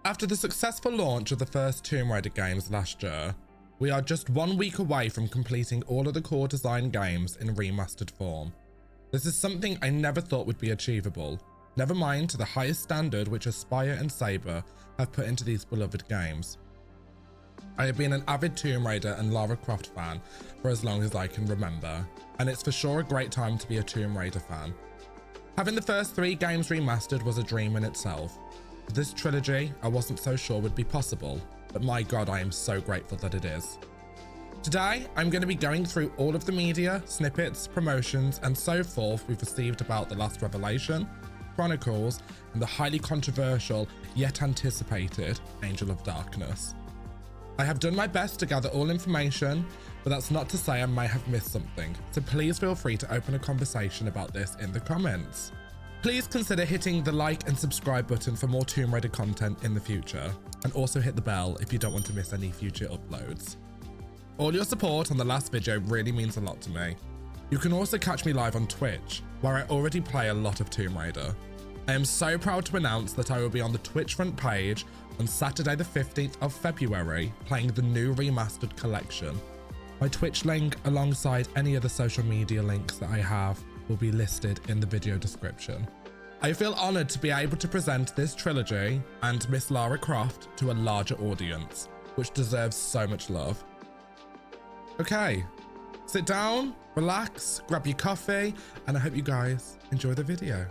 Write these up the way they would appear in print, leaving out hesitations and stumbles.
After the successful launch of the first Tomb Raider games last year, we are just 1 week away from completing all of the core design games in remastered form. This is something I never thought would be achievable, never mind to the highest standard which Aspyr and Saber have put into these beloved games. I have been an avid Tomb Raider and Lara Croft fan for as long as I can remember, and it's for sure a great time to be a Tomb Raider fan. Having the first 3 games remastered was a dream in itself. This trilogy I wasn't so sure would be possible, but my god, I am so grateful that it is. Today, I'm going to be going through all of the media, snippets, promotions, and so forth we've received about The Last Revelation, Chronicles, and the highly controversial, yet anticipated, Angel of Darkness. I have done my best to gather all information, but that's not to say I may have missed something, so please feel free to open a conversation about this in the comments. Please consider hitting the like and subscribe button for more Tomb Raider content in the future, and also hit the bell if you don't want to miss any future uploads. All your support on the last video really means a lot to me. You can also catch me live on Twitch, where I already play a lot of Tomb Raider. I am so proud to announce that I will be on the Twitch front page on Saturday the 15th of February playing the new remastered collection. My Twitch link alongside any other social media links that I have will be listed in the video description. I feel honoured to be able to present this trilogy and Miss Lara Croft to a larger audience, which deserves so much love. Okay, sit down, relax, grab your coffee, and I hope you guys enjoy the video.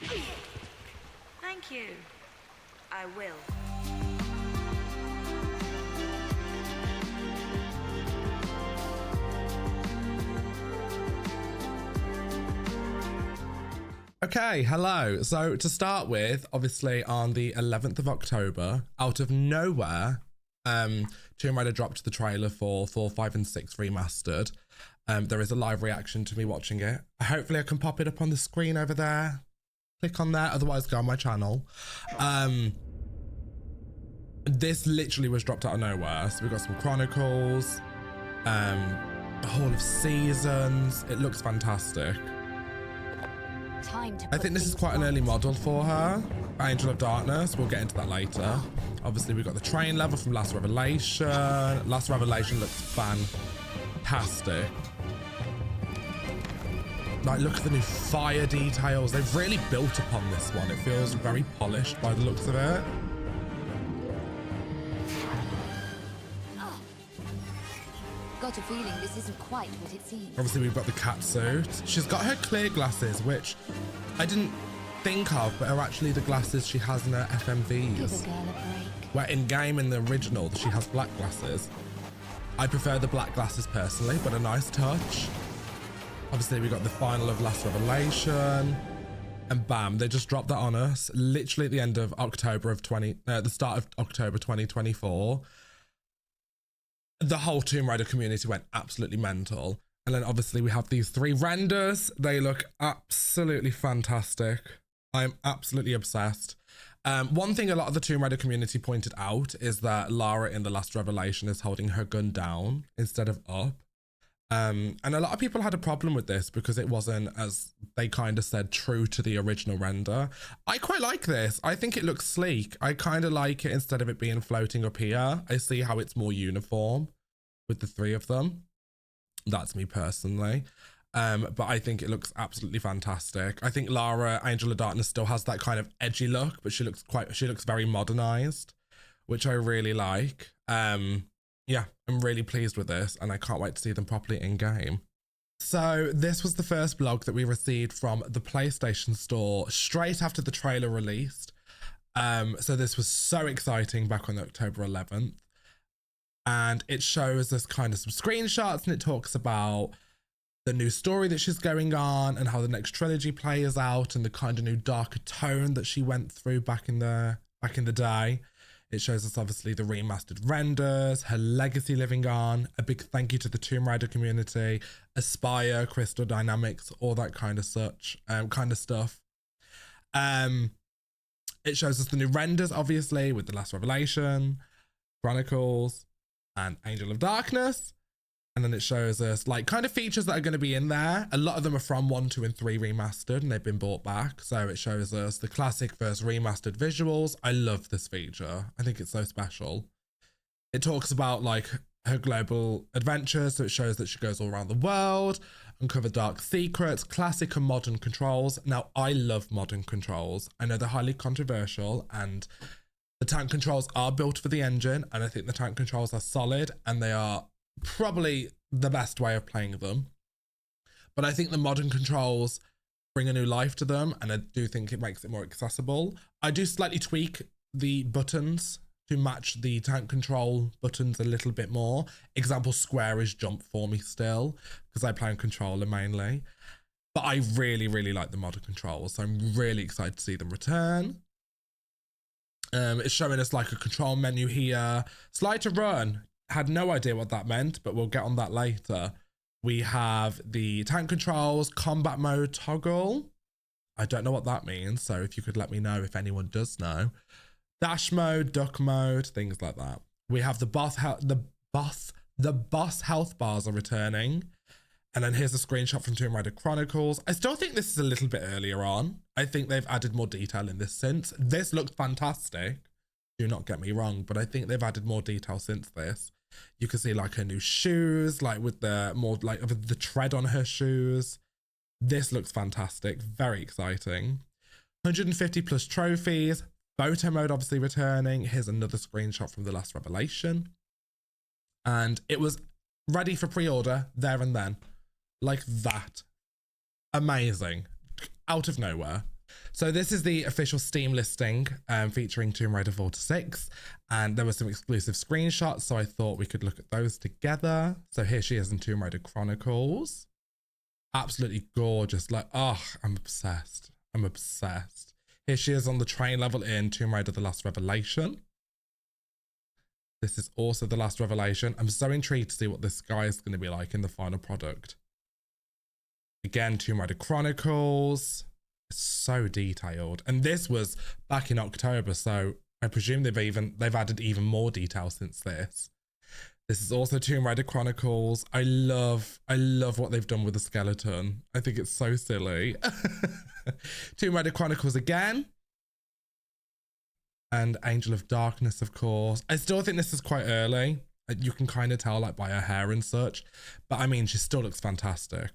Thank you. I will. Okay, hello. So to start with, obviously on the 11th of October, out of nowhere, Tomb Raider dropped the trailer for 4, 5, and 6 Remastered. There is a live reaction to me watching it. Hopefully I can pop it up on the screen over there. Click on there, otherwise go on my channel. This literally was dropped out of nowhere. So we've got some Chronicles, the Hall of Seasons. It looks fantastic. I think this is quite an early model for her. Angel of Darkness, we'll get into that later. Obviously we've got the train level from Last Revelation. Last Revelation looks fantastic. Like, look at the new fire details. They've really built upon this one. It feels very polished by the looks of it. Got a feeling this isn't quite what it seems. Obviously we've got the cat suit. She's got her clear glasses, which I didn't think of, but are actually the glasses she has in her FMVs. Give a girl a break. Where in game, in the original, she has black glasses. I prefer the black glasses personally, but a nice touch. Obviously we got the final of Last Revelation, and bam, they just dropped that on us literally at the end of October of the start of October 2024. The whole Tomb Raider community went absolutely mental. And then obviously we have these 3 renders. They look absolutely fantastic. I'm absolutely obsessed. One thing a lot of the Tomb Raider community pointed out is that Lara in The Last Revelation is holding her gun down instead of up. And a lot of people had a problem with this because it wasn't, as they kind of said, true to the original render. I quite like this. I think it looks sleek. I kind of like it instead of it being floating up here. I see how it's more uniform with the 3 of them. That's me personally. But I think it looks absolutely fantastic. I think Lara, Angel of Darkness, still has that kind of edgy look, but she looks very modernized, which I really like. Yeah, I'm really pleased with this, and I can't wait to see them properly in game. So this was the first blog that we received from the PlayStation Store straight after the trailer released. So this was so exciting back on October 11th. And it shows us kind of some screenshots, and it talks about the new story that she's going on and how the next trilogy plays out and the kind of new darker tone that she went through back in the day. It shows us obviously the remastered renders, her legacy living on, a big thank you to the Tomb Raider community, Aspyr, Crystal Dynamics, all that kind of stuff. It shows us the new renders, obviously, with The Last Revelation, Chronicles, and Angel of Darkness. And then it shows us like kind of features that are going to be in there. A lot of them are from 1, 2, and 3 remastered, and they've been brought back. So it shows us the classic versus remastered visuals. I love this feature. I think it's so special. It talks about like her global adventures. So it shows that she goes all around the world, uncover dark secrets, classic and modern controls. Now, I love modern controls. I know they're highly controversial, and the tank controls are built for the engine. And I think the tank controls are solid, and they are probably the best way of playing them. But I think the modern controls bring a new life to them, and I do think it makes it more accessible. I do slightly tweak the buttons to match the tank control buttons a little bit more. Example, square is jump for me still, because I play on controller mainly. But I really, really like the modern controls, so I'm really excited to see them return. It's showing us like a control menu here. Slide to run. Had no idea what that meant, but we'll get on that later. We have the tank controls, combat mode toggle. I don't know what that means, so if you could let me know if anyone does know. Dash mode, duck mode, things like that. We have the boss health bars are returning. And then here's a screenshot from Tomb Raider Chronicles. I still think this is a little bit earlier on. I think they've added more detail in this since. This looked fantastic. Do not get me wrong, but I think they've added more detail since this. You can see like her new shoes, like with the more like the tread on her shoes. This looks fantastic. Very exciting. 150 plus trophies. Photo mode obviously returning. Here's another screenshot from the last revelation. And it was ready for pre-order there and then. Like that. Amazing. Out of nowhere. So this is the official Steam listing featuring Tomb Raider 4 to 6, and there were some exclusive screenshots, so I thought we could look at those together. So here she is in Tomb Raider Chronicles. Absolutely gorgeous. Like, oh, I'm obsessed. I'm obsessed. Here she is on the train level in Tomb Raider The Last Revelation. This is also The Last Revelation. I'm so intrigued to see what this guy is going to be like in the final product. Again, Tomb Raider Chronicles. So detailed, and this was back in October, so I presume they've added even more detail since this. This is also Tomb Raider Chronicles. I love what they've done with the skeleton. I think it's so silly. Tomb Raider Chronicles again, and Angel of Darkness, of course. I still think this is quite early. You can kind of tell like by her hair and such, but I mean, she still looks fantastic.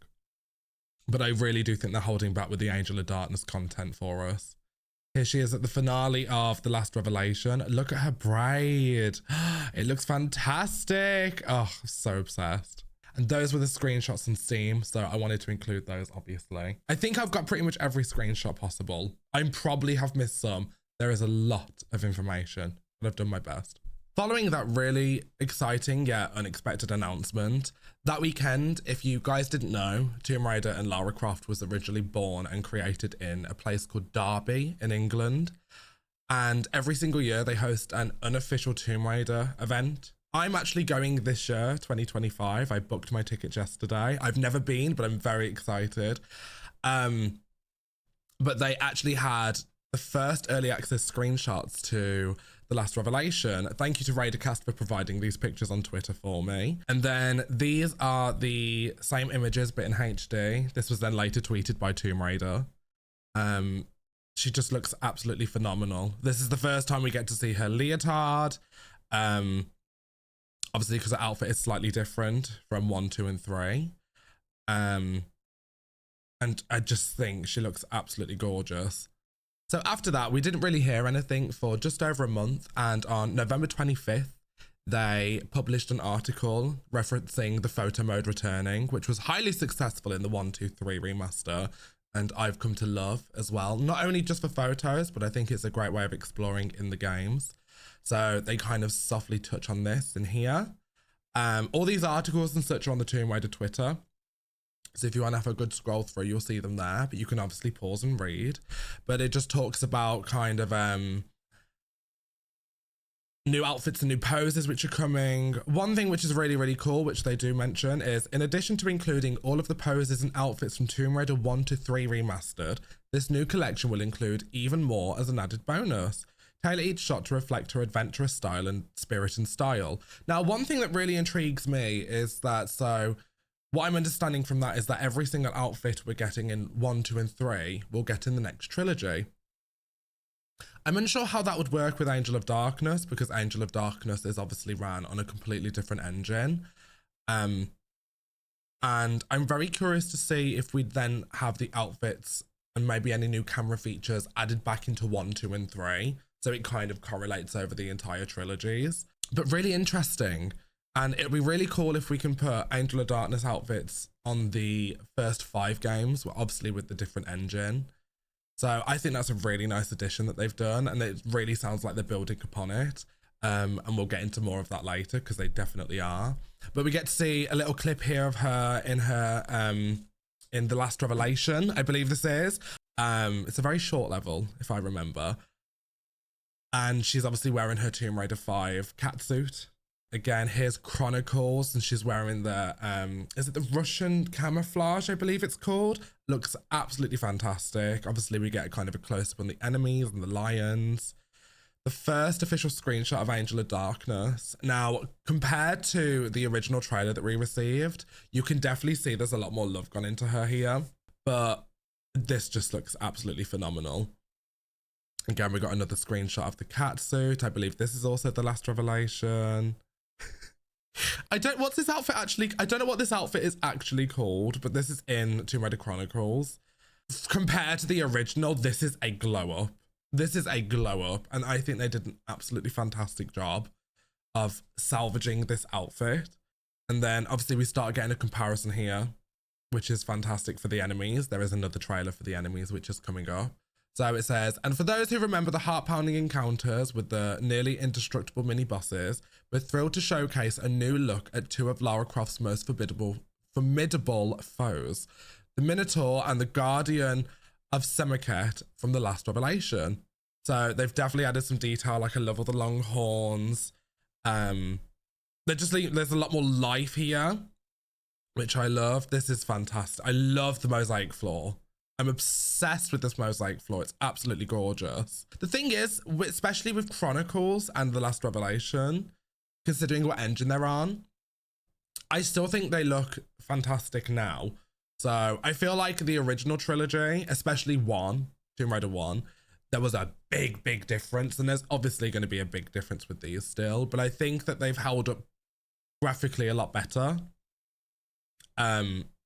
But I really do think they're holding back with the Angel of Darkness content for us. Here she is at the finale of The Last Revelation. Look at her braid. It looks fantastic. Oh, so obsessed. And those were the screenshots on Steam, so I wanted to include those, obviously. I think I've got pretty much every screenshot possible. I probably have missed some. There is a lot of information, but I've done my best. Following that really exciting yet unexpected announcement, that weekend, if you guys didn't know, Tomb Raider and Lara Croft was originally born and created in a place called Derby in England. And every single year they host an unofficial Tomb Raider event. I'm actually going this year, 2025. I booked my tickets yesterday. I've never been, but I'm very excited. But they actually had the first early access screenshots to The Last Revelation. Thank you to Raidercast for providing these pictures on Twitter for me. And then these are the same images, but in HD. This was then later tweeted by Tomb Raider. She just looks absolutely phenomenal. This is the first time we get to see her leotard. Obviously, because her outfit is slightly different from 1, 2, and 3. And I just think she looks absolutely gorgeous. So after that, we didn't really hear anything for just over a month. And on November 25th, they published an article referencing the photo mode returning, which was highly successful in the 1, 2, 3 remaster. And I've come to love as well. Not only just for photos, but I think it's a great way of exploring in the games. So they kind of softly touch on this in here. All these articles and such are on the Tomb Raider Twitter. So if you want to have a good scroll through, you'll see them there, but you can obviously pause and read. But it just talks about kind of new outfits and new poses which are coming. One thing which is really, really cool, which they do mention, is in addition to including all of the poses and outfits from Tomb Raider 1 to 3 Remastered, this new collection will include even more as an added bonus. Tailor each shot to reflect her adventurous style and spirit and style. Now, one thing that really intrigues me is that, so what I'm understanding from that is that every single outfit we're getting in 1, 2, and 3 we'll get in the next trilogy. I'm unsure how that would work with Angel of Darkness, because Angel of Darkness is obviously ran on a completely different engine. And I'm very curious to see if we'd then have the outfits and maybe any new camera features added back into 1, 2, and 3. So it kind of correlates over the entire trilogies. But really interesting. And it'd be really cool if we can put Angel of Darkness outfits on the first 5 games, obviously with the different engine. So I think that's a really nice addition that they've done, and it really sounds like they're building upon it. And we'll get into more of that later, because they definitely are. But we get to see a little clip here of her in The Last Revelation, I believe this is. It's a very short level, if I remember. And she's obviously wearing her Tomb Raider 5 catsuit. Again, here's Chronicles, and she's wearing the, is it the Russian camouflage, I believe it's called? Looks absolutely fantastic. Obviously, we get kind of a close-up on the enemies and the lions. The first official screenshot of Angel of Darkness. Now, compared to the original trailer that we received, you can definitely see there's a lot more love gone into her here. But this just looks absolutely phenomenal. Again, we got another screenshot of the catsuit. I believe this is also The Last Revelation. What's this outfit actually? I don't know what this outfit is actually called, but this is in Tomb Raider Chronicles. Compared to the original, this is a glow up. This is a glow up, and I think they did an absolutely fantastic job of salvaging this outfit. And then obviously we start getting a comparison here, which is fantastic for the enemies. There is another trailer for the enemies, which is coming up. So it says, and for those who remember the heart-pounding encounters with the nearly indestructible mini-bosses, we're thrilled to showcase a new look at 2 of Lara Croft's most formidable foes, the Minotaur and the Guardian of Semiket from The Last Revelation. So they've definitely added some detail, like I love all the long horns. There's a lot more life here, which I love. This is fantastic. I love the mosaic floor. I'm obsessed with this mosaic floor. It's absolutely gorgeous. The thing is, especially with Chronicles and The Last Revelation, considering what engine they're on, I still think they look fantastic now. So I feel like the original trilogy, especially Tomb Raider 1, there was a big difference. And there's obviously going to be a big difference with these still. But I think that they've held up graphically a lot better.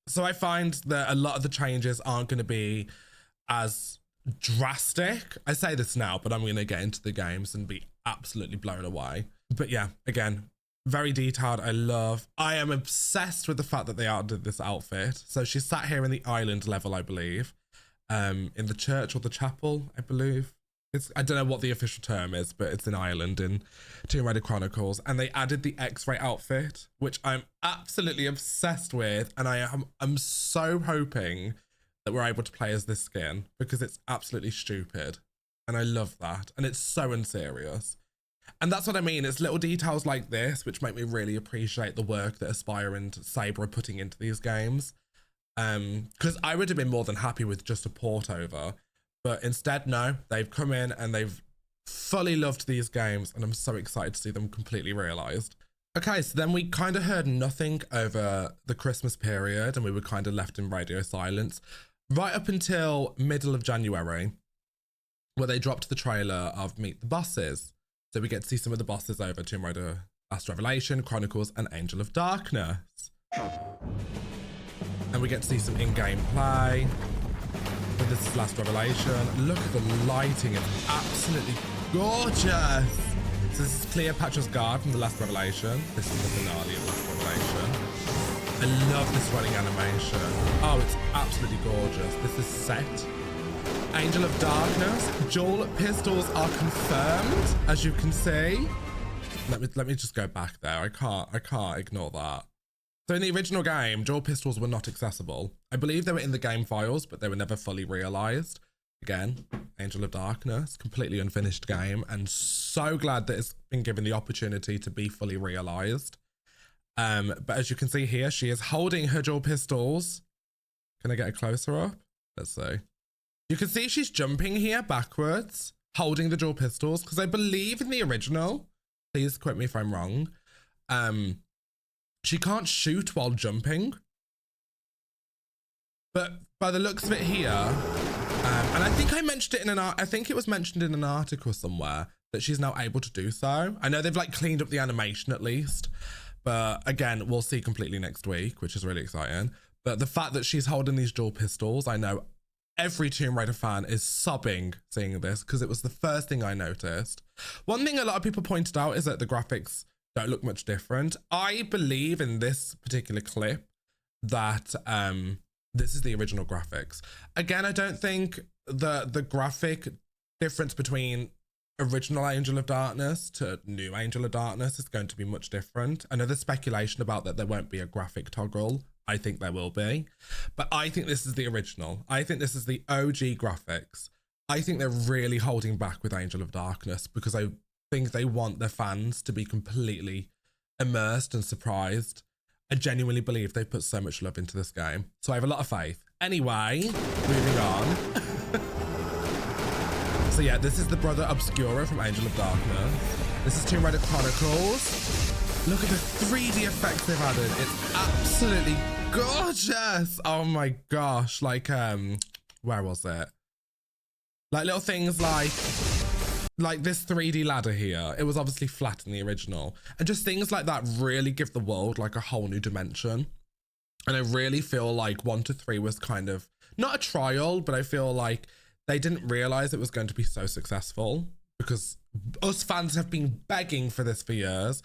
So I find that a lot of the changes aren't going to be as drastic. I say this now, but I'm going to get into the games and be absolutely blown away. But yeah, again, very detailed. I am obsessed with the fact that they added this outfit. So she sat here in the island level, I believe, in the church or the chapel, I believe. I don't know what the official term is, but it's an island in Tomb Raider Chronicles. And they added the X-ray outfit, which I'm absolutely obsessed with. And I'm so hoping that we're able to play as this skin, because it's absolutely stupid. And I love that. And it's so unserious. And that's what I mean. It's little details like this, which make me really appreciate the work that Aspyr and Saber are putting into these games. Because I would have been more than happy with just a port over. But instead, no, they've come in and they've fully loved these games, and I'm so excited to see them completely realised. Okay, so then we kind of heard nothing over the Christmas period, and we were kind of left in radio silence right up until middle of January, where they dropped the trailer of Meet the Bosses. So we get to see some of the bosses over Tomb Raider, Last Revelation, Chronicles, and Angel of Darkness. And we get to see some in-game play. So this is Last Revelation. Look at the lighting, it's absolutely gorgeous. So this is Cleopatra's Guard from The Last Revelation. This is the finale of Last Revelation. I love this running animation. Oh, it's absolutely gorgeous. This is set. Angel of Darkness. Dual pistols are confirmed, as you can see. Let me just go back there. I can't ignore that. So in the original game, dual pistols were not accessible. I believe they were in the game files, but they were never fully realized. Again, Angel of Darkness, completely unfinished game, and so glad that it's been given the opportunity to be fully realized. But as you can see here, she is holding her dual pistols. Can I get a closer up? Let's see. You can see she's jumping here backwards. holding the dual pistols, because I believe in the original, please quote me if I'm wrong, she can't shoot while jumping. But by the looks of it here, and I think I mentioned it in I think it was mentioned in an article somewhere that she's now able to do so. I know they've like cleaned up the animation at least, but again, we'll see completely next week, which is really exciting. But the fact that she's holding these dual pistols, I know every Tomb Raider fan is sobbing seeing this because it was the first thing I noticed. One thing a lot of people pointed out is that the graphics don't look much different. I believe in this particular clip that this is the original graphics. Again, I don't think the graphic difference between original Angel of Darkness to new Angel of Darkness is going to be much different. I know there's speculation about that there won't be a graphic toggle. I think there will be. But I think this is the original. I think this is the OG graphics. I think they're really holding back with Angel of Darkness because I think they want their fans to be completely immersed and surprised. I genuinely believe they put so much love into this game. So I have a lot of faith. Anyway, moving on. So yeah, this is the brother Obscura from Angel of Darkness. This is Tomb Raider Chronicles. Look at the 3D effects they've added. It's absolutely gorgeous. Oh my gosh. Like, where was it? Like little things like this 3D ladder here. It was obviously flat in the original. And just things like that really give the world like a whole new dimension. And I really feel like 1 to 3 was kind of, not a trial, but I feel like they didn't realize it was going to be so successful because us fans have been begging for this for years.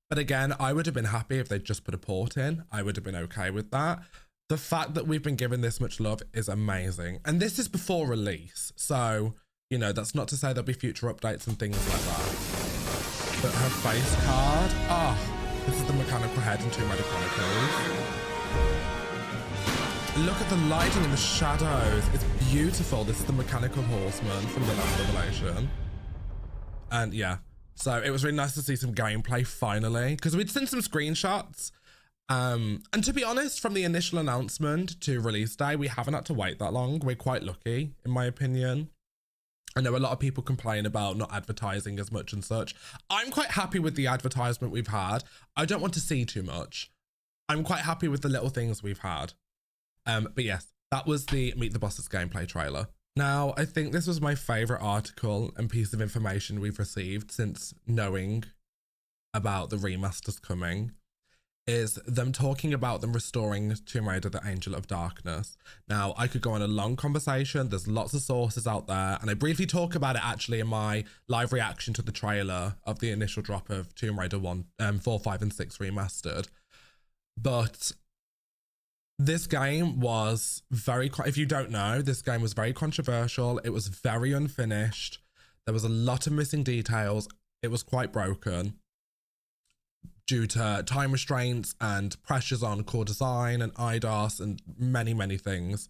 But again, I would have been happy if they'd just put a port in. I would have been okay with that. The fact that we've been given this much love is amazing. And this is before release. So, you know, that's not to say there'll be future updates and things like that. But her face card, this is the mechanical head in Tomb Raider Chronicles. Look at the lighting and the shadows. It's beautiful. This is the mechanical horseman from the last Revelation. And yeah, so it was really nice to see some gameplay finally, because we'd seen some screenshots. And to be honest, from the initial announcement to release day, we haven't had to wait that long. We're quite lucky, in my opinion. I know a lot of people complain about not advertising as much and such. I'm quite happy with the advertisement we've had. I don't want to see too much. I'm quite happy with the little things we've had. But yes, that was the Meet the Bosses gameplay trailer. Now, I think this was my favorite article and piece of information we've received since knowing about the remasters coming, is them talking about them restoring Tomb Raider the Angel of Darkness. Now, I could go on a long conversation. There's lots of sources out there. And I briefly talk about it actually in my live reaction to the trailer of the initial drop of Tomb Raider 4, 5, and 6 Remastered. But this game was if you don't know, this game was very controversial. It was very unfinished. There was a lot of missing details. It was quite broken due to time restraints and pressures on core design and IDOS and many, many things.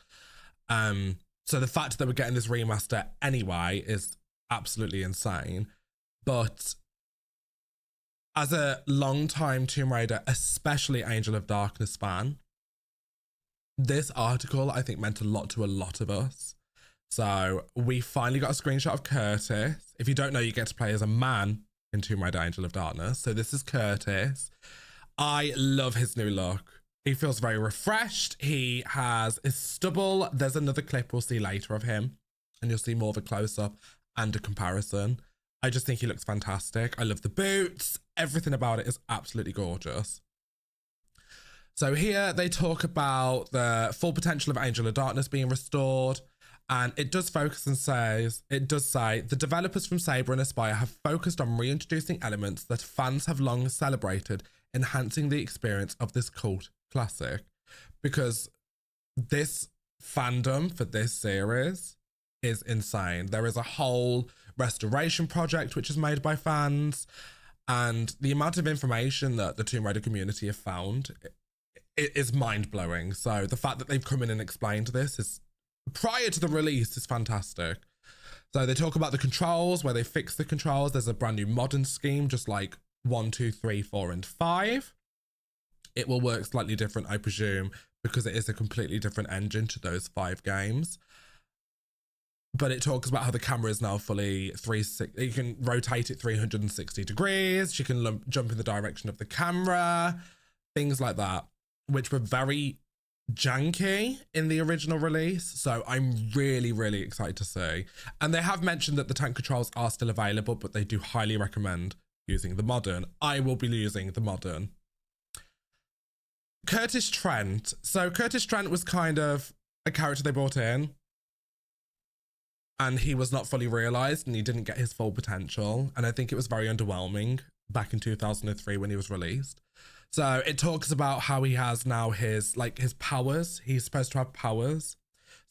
So the fact that we're getting this remaster anyway is absolutely insane. But as a long-time Tomb Raider, especially Angel of Darkness fan, this article, I think, meant a lot to a lot of us. So we finally got a screenshot of Kurtis. If you don't know, you get to play as a man in Tomb Raider Angel of Darkness. So this is Kurtis. I love his new look. He feels very refreshed. He has his stubble. There's another clip we'll see later of him, and you'll see more of a close-up and a comparison. I just think he looks fantastic. I love the boots. Everything about it is absolutely gorgeous. So here they talk about the full potential of Angel of Darkness being restored. And it does focus and it does say, the developers from Saber and Aspyr have focused on reintroducing elements that fans have long celebrated, enhancing the experience of this cult classic. Because this fandom for this series is insane. There is a whole restoration project which is made by fans. And the amount of information that the Tomb Raider community have found, it is mind-blowing. So the fact that they've come in and explained this is, prior to the release, is fantastic. So they talk about the controls, where they fix the controls. There's a brand new modern scheme, just like 1, 2, 3, 4, and 5. It will work slightly different, I presume, because it is a completely different engine to those 5 games. but it talks about how the camera is now fully 360. You can rotate it 360 degrees. You can jump in the direction of the camera, things like that, which were very janky in the original release. So I'm really, really excited to see. And they have mentioned that the tank controls are still available, but they do highly recommend using the modern. I will be using the modern. Kurtis Trent. So Kurtis Trent was kind of a character they brought in, and he was not fully realized and he didn't get his full potential. And I think it was very underwhelming back in 2003 when he was released. So it talks about how he has now his powers. He's supposed to have powers.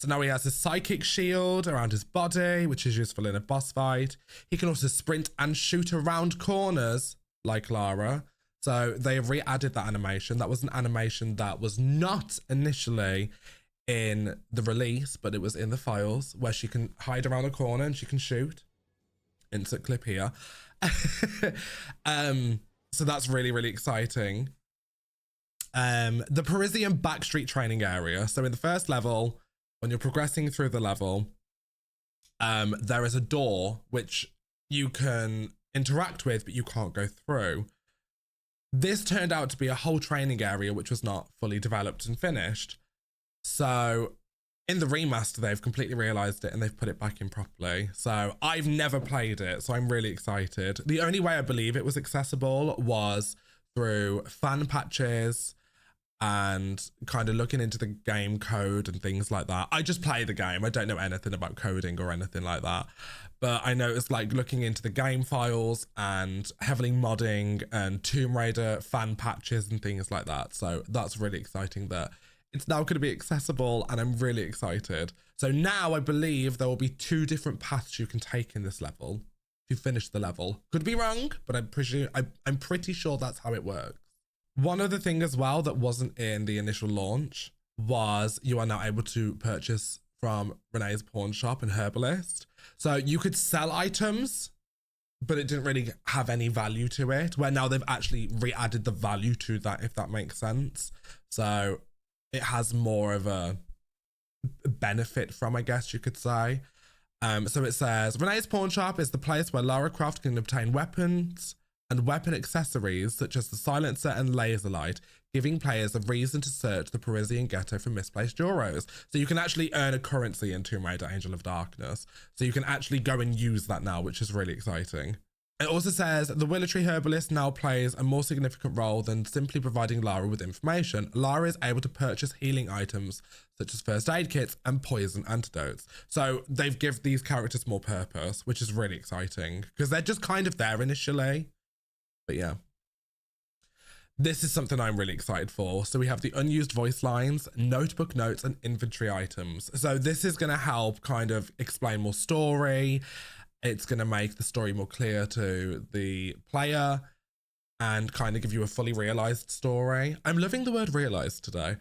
So now he has his psychic shield around his body, which is useful in a boss fight. He can also sprint and shoot around corners like Lara. So they have re-added that animation. That was an animation that was not initially in the release, but it was in the files, where she can hide around a corner and she can shoot. Insert clip here. So that's really, really exciting. The Parisian backstreet training area. So in the first level, when you're progressing through the level, there is a door which you can interact with, but you can't go through. This turned out to be a whole training area which was not fully developed and finished. So in the remaster, they've completely realized it and they've put it back in properly. So I've never played it, so I'm really excited. The only way I believe it was accessible was through fan patches and kind of looking into the game code and things like that. I just play the game. I don't know anything about coding or anything like that. But I noticed like looking into the game files and heavily modding and Tomb Raider fan patches and things like that. So that's really exciting that it's now going to be accessible, and I'm really excited. So now I believe there will be 2 different paths you can take in this level to finish the level. Could be wrong, but I'm pretty sure that's how it works. One other thing as well that wasn't in the initial launch was you are now able to purchase from Renee's pawn shop and Herbalist. So you could sell items, but it didn't really have any value to it, where now they've actually re-added the value to that, if that makes sense. So it has more of a benefit from, I guess you could say. So it says, Renee's Pawn Shop is the place where Lara Croft can obtain weapons and weapon accessories such as the silencer and laser light, giving players a reason to search the Parisian ghetto for misplaced euros. So you can actually earn a currency in Tomb Raider Angel of Darkness. So you can actually go and use that now, which is really exciting. It also says the Willow Herbalist now plays a more significant role than simply providing Lara with information. Lara is able to purchase healing items such as first aid kits and poison antidotes. So they've given these characters more purpose, which is really exciting because they're just kind of there initially. But yeah, this is something I'm really excited for. So we have the unused voice lines, notebook notes, and inventory items. So this is going to help kind of explain more story. It's going to make the story more clear to the player and kind of give you a fully realized story. I'm loving the word realized today.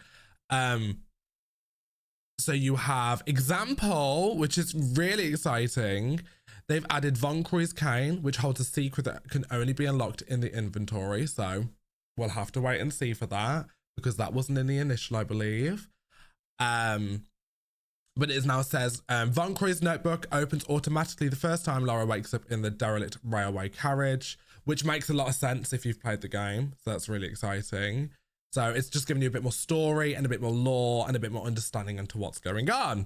So you have example, which is really exciting. They've added Von Croy's cane, which holds a secret that can only be unlocked in the inventory. So we'll have to wait and see for that because that wasn't in the initial, I believe. But it now says, Von Croy's notebook opens automatically the first time Lara wakes up in the derelict railway carriage, which makes a lot of sense if you've played the game. So that's really exciting. So it's just giving you a bit more story and a bit more lore and a bit more understanding into what's going on.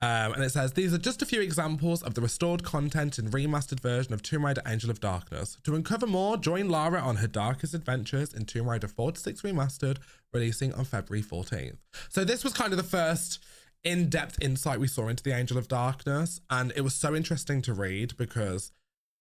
And it says, these are just a few examples of the restored content in remastered version of Tomb Raider Angel of Darkness. To uncover more, join Lara on her darkest adventures in Tomb Raider 4-6 Remastered, releasing on February 14th. So this was kind of the first in-depth insight we saw into the Angel of Darkness, and it was so interesting to read because,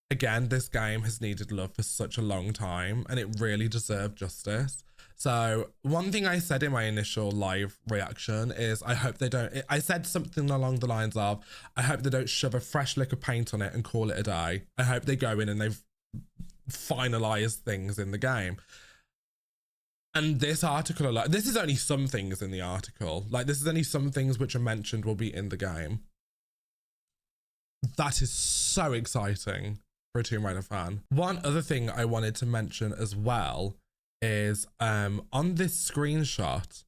again, this game has needed love for such a long time and it really deserved justice. So one thing I said in my initial live reaction is I hope they don't, I said something along the lines of, I hope they don't shove a fresh lick of paint on it and call it a day. I hope they go in and they've finalized things in the game. And this article, like, this is only some things in the article. Like, this is only some things which are mentioned will be in the game. That is so exciting for a Tomb Raider fan. One other thing I wanted to mention as well is on this screenshot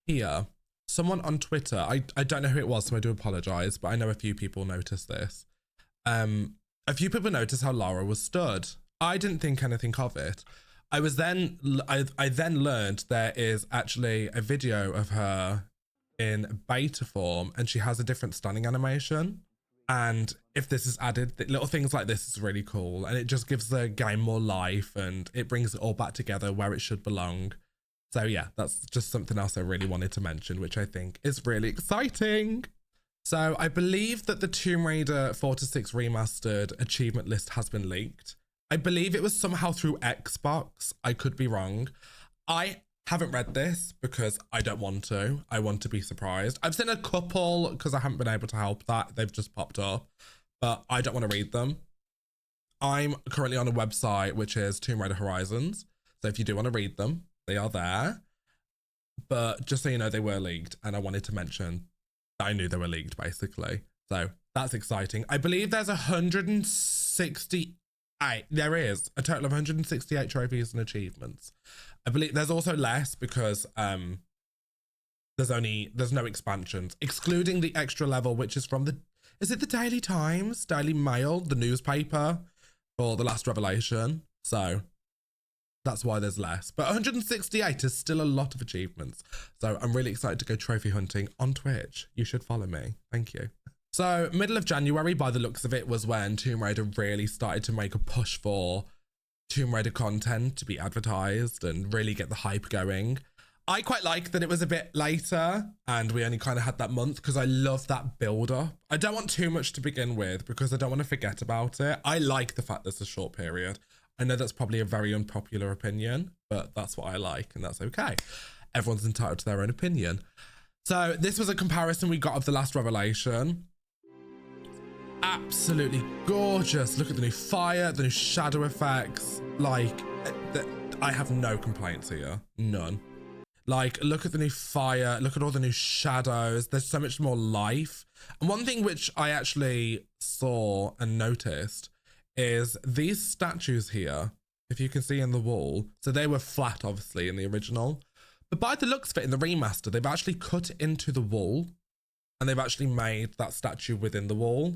here, someone on Twitter, I don't know who it was, so I do apologize, but I know a few people noticed this. A few people noticed how Lara was stood. I didn't think anything of it. I then learned there is actually a video of her in beta form, and she has a different standing animation. And if this is added, little things like this is really cool, and it just gives the game more life, and it brings it all back together where it should belong. So yeah, that's just something else I really wanted to mention, which I think is really exciting. So I believe that the Tomb Raider 4 to 6 Remastered achievement list has been leaked. I believe it was somehow through Xbox. I could be wrong. I haven't read this because I don't want to. I want to be surprised. I've seen a couple because I haven't been able to help that. They've just popped up, but I don't want to read them. I'm currently on a website, which is Tomb Raider Horizons. So if you do want to read them, they are there. But just so you know, they were leaked, and I wanted to mention that I knew they were leaked, basically. So that's exciting. I believe there's 168. There is a total of 168 trophies and achievements. I believe there's also less because there's no expansions, excluding the extra level, which is from is it the Daily Times, Daily Mail, the newspaper for The Last Revelation. So that's why there's less. But 168 is still a lot of achievements. So I'm really excited to go trophy hunting on Twitch. You should follow me. Thank you. So middle of January, by the looks of it, was when Tomb Raider really started to make a push for Tomb Raider content to be advertised and really get the hype going. I quite like that it was a bit later and we only kind of had that month because I love that build up. I don't want too much to begin with because I don't want to forget about it. I like the fact there's a short period. I know that's probably a very unpopular opinion, but that's what I like, and that's okay. Everyone's entitled to their own opinion. So this was a comparison we got of The Last Revelation. Absolutely gorgeous. Look at the new fire, the new shadow effects. Like, I have no complaints here. None. Like, look at the new fire. Look at all the new shadows. There's so much more life. And one thing which I actually saw and noticed is these statues here, if you can see in the wall. So they were flat, obviously, in the original. But by the looks of it, in the remaster, they've actually cut into the wall. And they've actually made that statue within the wall.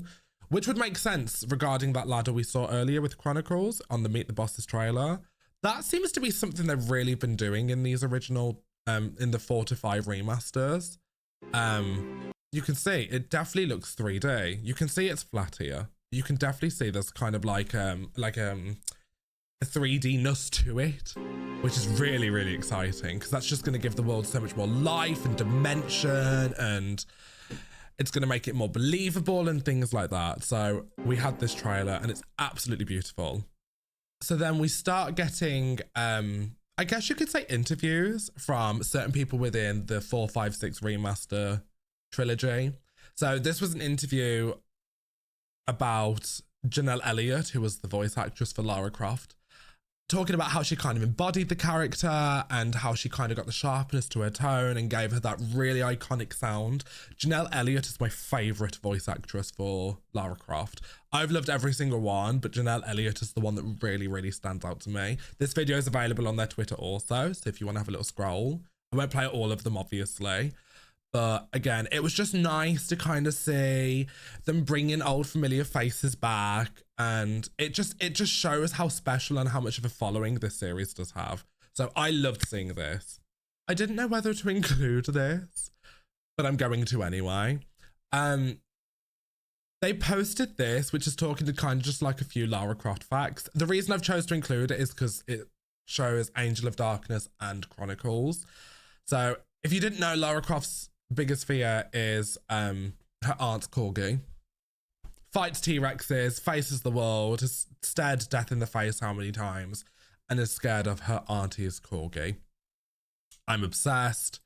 Which would make sense regarding that ladder we saw earlier with Chronicles on the Meet the Bosses trailer. That seems to be something they've really been doing in these original, in the 4 to 5 remasters. You can see it definitely looks 3D. You can see it's flat here. You can definitely see there's kind of like a 3D-ness to it, which is really, really exciting because that's just going to give the world so much more life and dimension, and it's going to make it more believable and things like that. So we had this trailer and it's absolutely beautiful. So then we start getting, I guess you could say, interviews from certain people within the 4, 5, 6 remaster trilogy. So this was an interview about Janelle Elliott, who was the voice actress for Lara Croft, talking about how she kind of embodied the character and how she kind of got the sharpness to her tone and gave her that really iconic sound. Janelle Elliott is my favourite voice actress for Lara Croft. I've loved every single one, but Janelle Elliott is the one that really, really stands out to me. This video is available on their Twitter also, so if you want to have a little scroll. I won't play all of them, obviously. But again, it was just nice to kind of see them bringing old familiar faces back. And it just shows how special and how much of a following this series does have. So I loved seeing this. I didn't know whether to include this, but I'm going to anyway. They posted this, which is talking to kind of just like a few Lara Croft facts. The reason I've chose to include it is because it shows Angel of Darkness and Chronicles. So if you didn't know, Lara Croft's biggest fear is her aunt's corgi. Fights T-Rexes, faces the world, has stared death in the face how many times, and is scared of her auntie's corgi. I'm obsessed.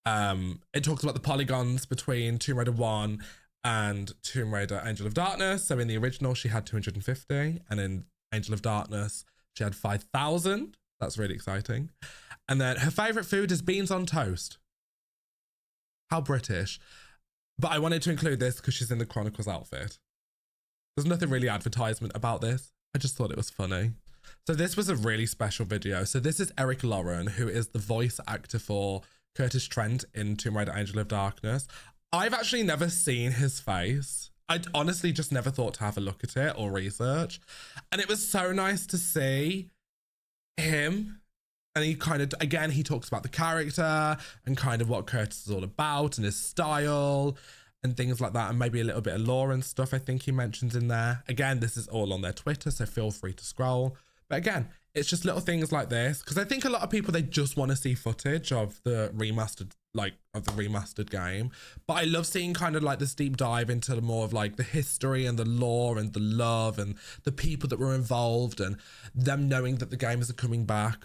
It talks about the polygons between Tomb Raider 1 and Tomb Raider Angel of Darkness. So in the original, she had 250, and in Angel of Darkness, she had 5,000. That's really exciting. And then her favourite food is beans on toast. How British. But I wanted to include this because she's in the Chronicles outfit. There's nothing really advertisement about this. I just thought it was funny. So this was a really special video. So this is Eric Lauren, who is the voice actor for Kurtis Trent in Tomb Raider Angel of Darkness. I've actually never seen his face. I'd honestly just never thought to have a look at it or research. And it was so nice to see him. And he kind of, again, he talks about the character and kind of what Kurtis is all about and his style and things like that. And maybe a little bit of lore and stuff I think he mentions in there. Again, this is all on their Twitter, so feel free to scroll. But again, it's just little things like this. Because I think a lot of people, they just want to see footage of the remastered, of the remastered game. But I love seeing kind of like this deep dive into the more of like the history and the lore and the love and the people that were involved and them knowing that the games are coming back.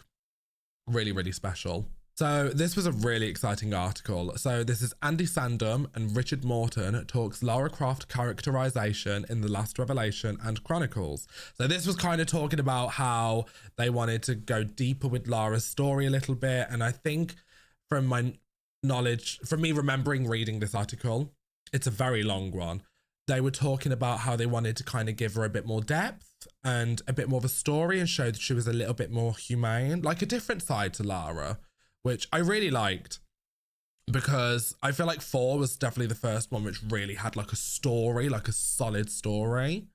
Really, really special. So this was a really exciting article. So this is Andy Sandum and Richard Morton talks Lara Croft characterization in The Last Revelation and Chronicles. So this was kind of talking about how they wanted to go deeper with Lara's story a little bit. And I think from my knowledge, from me remembering reading this article, it's a very long one. They were talking about how they wanted to kind of give her a bit more depth and a bit more of a story and show that she was a little bit more humane, like a different side to Lara, which I really liked because I feel like 4 was definitely the first one which really had like a story, like a solid story.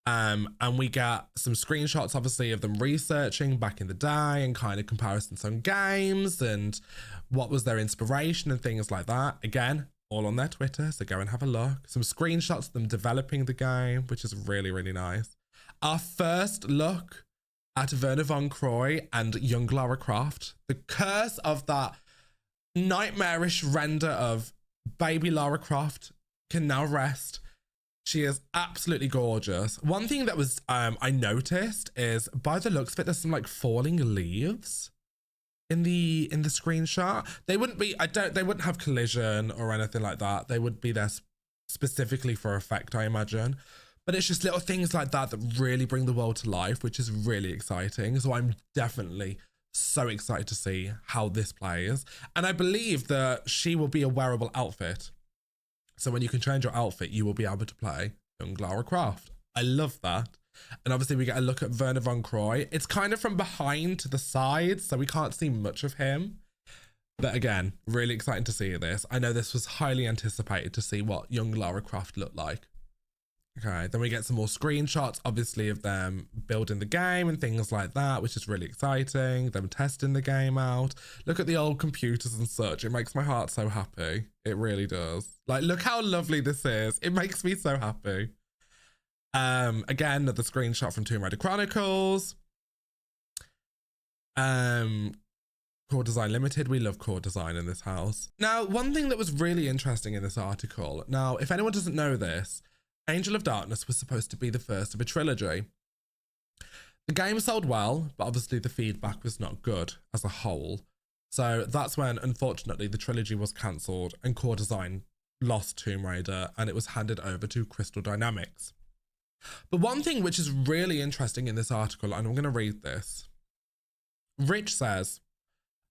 And we get some screenshots, obviously, of them researching back in the day and kind of comparisons on games and what was their inspiration and things like that. Again, all on their Twitter, so go and have a look. Some screenshots of them developing the game, which is really, really nice. Our first look at Werner von Croy and young Lara Croft. The curse of that nightmarish render of baby Lara Croft can now rest. She is absolutely gorgeous. One thing that was I noticed is by the looks of it, there's some like falling leaves in the screenshot. They wouldn't have collision or anything like that. They would be there specifically for effect, I imagine. But it's just little things like that that really bring the world to life, which is really exciting. So I'm definitely so excited to see how this plays. And I believe that she will be a wearable outfit. So when you can change your outfit, you will be able to play young Lara Croft. I love that. And obviously we get a look at Werner von Croy. It's kind of from behind to the side, so we can't see much of him. But again, really exciting to see this. I know this was highly anticipated to see what young Lara Croft looked like. Okay, then we get some more screenshots, obviously, of them building the game and things like that, which is really exciting. Them testing the game out. Look at the old computers and such. It makes my heart so happy. It really does. Like, look how lovely this is. It makes me so happy. Again, the screenshot from Tomb Raider Chronicles. Core Design Limited. We love core design in this house. Now, one thing that was really interesting in this article. Now, if anyone doesn't know this, Angel of Darkness was supposed to be the first of a trilogy. The game sold well, but obviously the feedback was not good as a whole. So that's when, unfortunately, the trilogy was cancelled and Core Design lost Tomb Raider and it was handed over to Crystal Dynamics. But one thing which is really interesting in this article, and I'm going to read this. Rich says,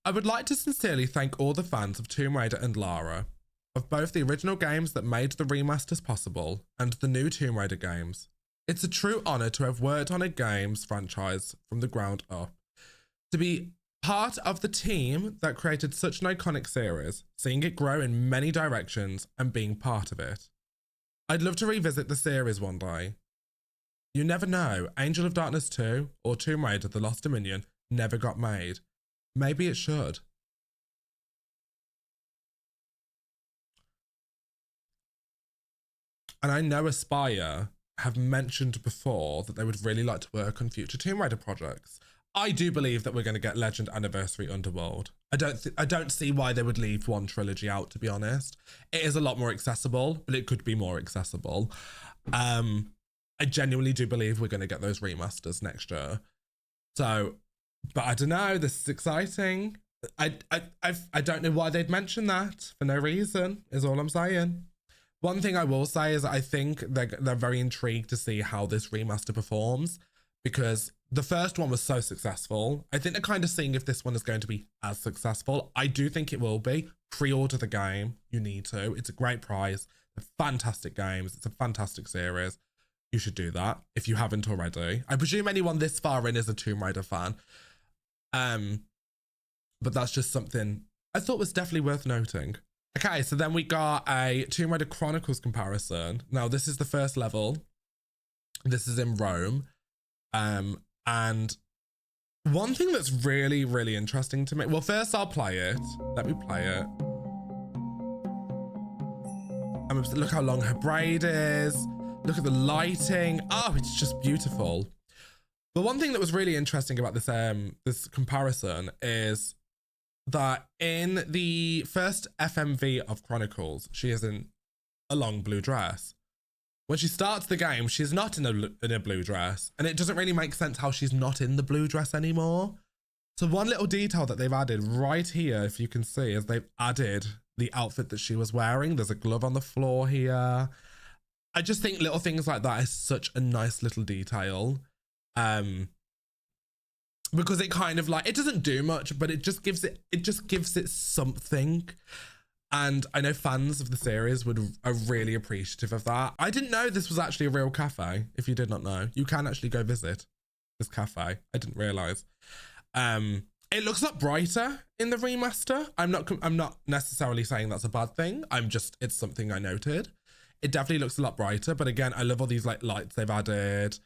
I would like to sincerely thank all the fans of Tomb Raider and Lara, of both the original games that made the remasters possible and the new Tomb Raider games. It's a true honour to have worked on a games franchise from the ground up. To be part of the team that created such an iconic series, seeing it grow in many directions and being part of it. I'd love to revisit the series one day. You never know, Angel of Darkness 2 or Tomb Raider The Lost Dominion never got made. Maybe it should. And I know Aspyr have mentioned before that they would really like to work on future Tomb Raider projects. I do believe that we're going to get Legend Anniversary Underworld. I don't see why they would leave one trilogy out, to be honest. It is a lot more accessible, but it could be more accessible. I genuinely do believe we're going to get those remasters next year. So, but I don't know, this is exciting. I don't know why they'd mention that for no reason, is all I'm saying. One thing I will say is I think they're very intrigued to see how this remaster performs because the first one was so successful. I think they're kind of seeing if this one is going to be as successful. I do think it will be. Pre-order the game. You need to. It's a great prize. They're fantastic games. It's a fantastic series. You should do that if you haven't already. I presume anyone this far in is a Tomb Raider fan. But that's just something I thought was definitely worth noting. Okay, so then we got a Tomb Raider Chronicles comparison. Now, this is the first level. This is in Rome. And one thing that's really, really interesting to me. Well, first I'll play it. Let me play it. Look how long her braid is. Look at the lighting. Oh, it's just beautiful. But one thing that was really interesting about this this comparison is that in the first FMV of Chronicles, she is in a long blue dress. When she starts the game, she's not in a blue dress, and it doesn't really make sense how she's not in the blue dress anymore. So one little detail that they've added right here, if you can see, is they've added the outfit that she was wearing. There's a glove on the floor here. I just think little things like that is such a nice little detail. Because it kind of like, it doesn't do much, but it just gives it something. And I know fans of the series are really appreciative of that. I didn't know this was actually a real cafe. If you did not know, you can actually go visit this cafe. I didn't realize. It looks a lot brighter in the remaster. I'm not necessarily saying that's a bad thing. It's something I noted. It definitely looks a lot brighter, but again, I love all these like lights they've added.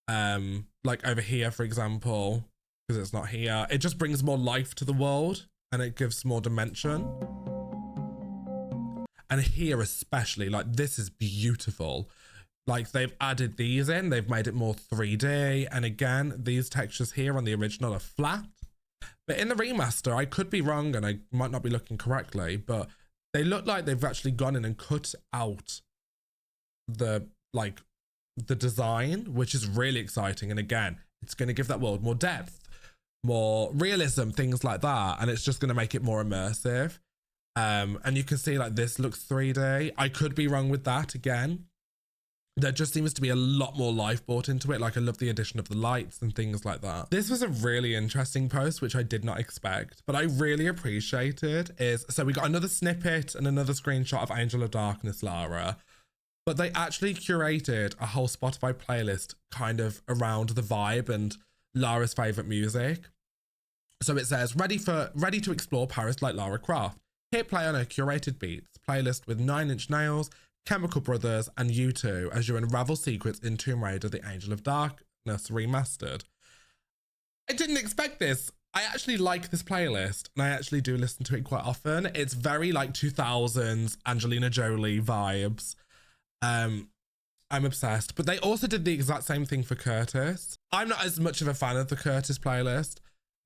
Like over here, for example, because it's not here. It just brings more life to the world and it gives more dimension. And here especially, like this is beautiful. Like they've added these in, they've made it more 3D. And again, these textures here on the original are flat. But in the remaster, I could be wrong and I might not be looking correctly, but they look like they've actually gone in and cut out the design, which is really exciting. And again, it's going to give that world more depth, more realism, things like that. And it's just going to make it more immersive. And you can see like this looks 3D. I could be wrong with that again. There just seems to be a lot more life brought into it. Like I love the addition of the lights and things like that. This was a really interesting post, which I did not expect, but I really appreciated is, so we got another snippet and another screenshot of Angel of Darkness, Lara, but they actually curated a whole Spotify playlist kind of around the vibe and Lara's favorite music. So it says, ready to explore Paris like Lara Croft. Hit play on a curated beats playlist with 9 Inch Nails, Chemical Brothers, and U2 as you unravel secrets in Tomb Raider: The Angel of Darkness Remastered. I didn't expect this. I actually like this playlist and I actually do listen to it quite often. It's very like 2000s Angelina Jolie vibes. I'm obsessed. But they also did the exact same thing for Kurtis. I'm not as much of a fan of the Kurtis playlist,